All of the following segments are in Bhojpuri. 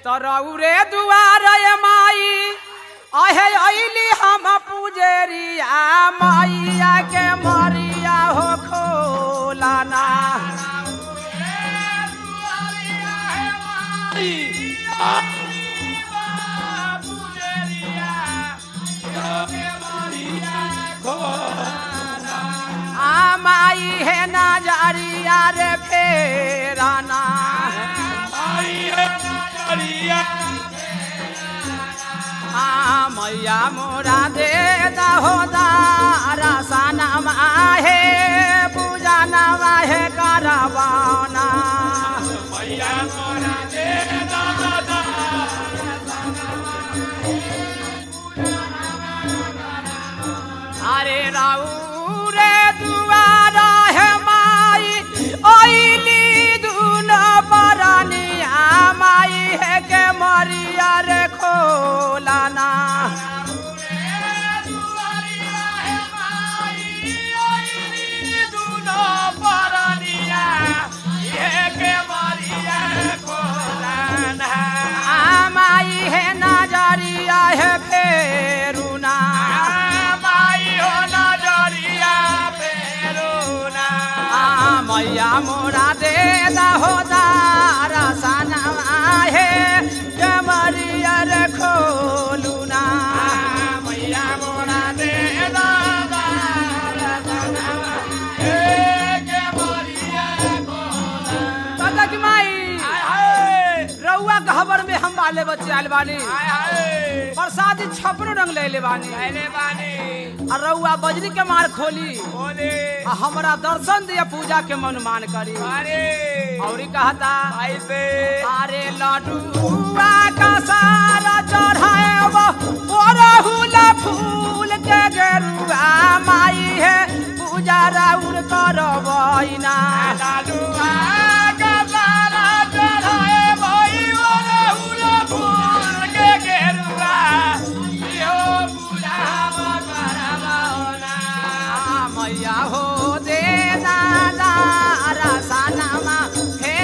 तो रौरे दुआर माई आहे अइली हम पूजरिया मैया के मरिया हो खोलाना माई है नजरिया रे फेराना मैया मोरा दे दहो दारा सनमा है पूजा नमा है करवाना मैया मोरा दे अरे राऊ रे दुआरा है माई ओइली दुनो परानिया माई है के मरिया रे खोलाना माई है नजरिया है फेरुना मैया मोरा दे दहो दारा सनमा है के मरिया रे खोलूना मैया मोरा दे दारा सनमा है के मरिया खोलूना कि माई रउआ खबर में हम वाले बच्चे आइल बानी प्रसादी छपरो रंग ले बानी और रउआ बजरी के मार खोली हमारा दर्शन दिया पूजा के मन मान करी और कहता अरे लड्डुआ का सारा चढ़ाए ओरहुला फूल के गेरुआ माई है पूजा राउर करबैना लड्डुआ का सारा चढ़ाए ओरहुला फूल के गेरुआ मैया हो दे दारा सनमा हे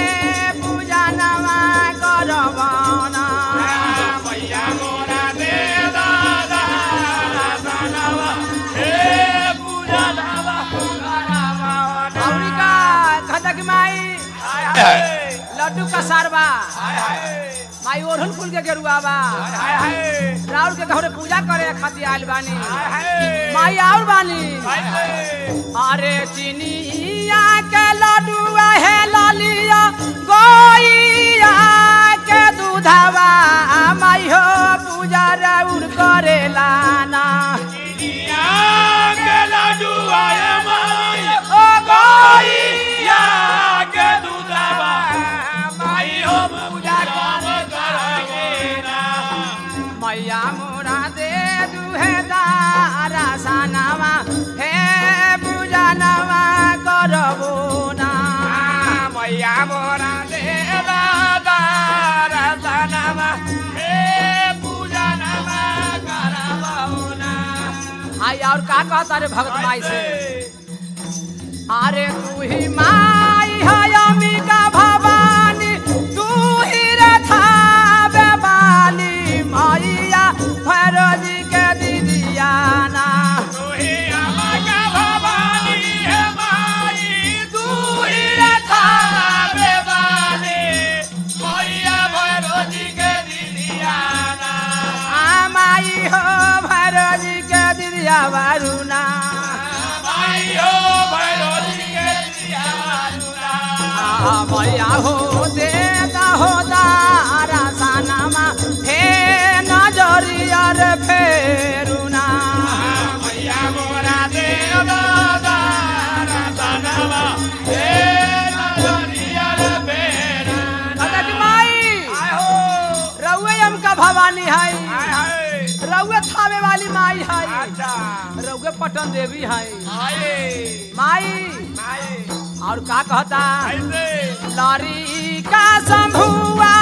पूजा नमा करवाना मैया मोरा दे दारा सनमा हे पूजा नमा करवाना औरिका खदक माई लड्डू का सारवा माई ओढ़ल फूल के गेरुआ बा राउर के घरे पूजा करे खातिर आइल बानी माई और बानी अरे चिनिया के लड्डुआ है लालिया गोइया के दूधवा माई हो पूजा राउर करे लाना चिनिया के लड्डुआ है माई ओ गोइया के दूधवा माई हो पूजा मैया मोरा दे दुहे दारा सनमा हे पूजा नमा करबो ना मैया मोरा दे दारा सनमा हे पूजा नमा करबो ना आई और का कहता रे भगत माई से अरे तू ही माई है अम्बिका भवानी तू ही रथा बेबानी मैया भैरवी के दीदियाना तू ही अम्बिका भवानी है माई तू ही रथा बेबानी मैया भैरवी के दीदियाना माई हो भैरवी के दीदिया वरुणा माई हो भैरवी के दीदिया वरुणा मैया हो दे हो दारा सनमा हे नजरिया रे फेरुना मैया मोरा दे दारा सनमा हे नजरिया रे फेरुना दादी माई रउए हमका भवानी है रउए थावे वाली माई है रउए पटन देवी है माई और का कहता लरी का शंभुआ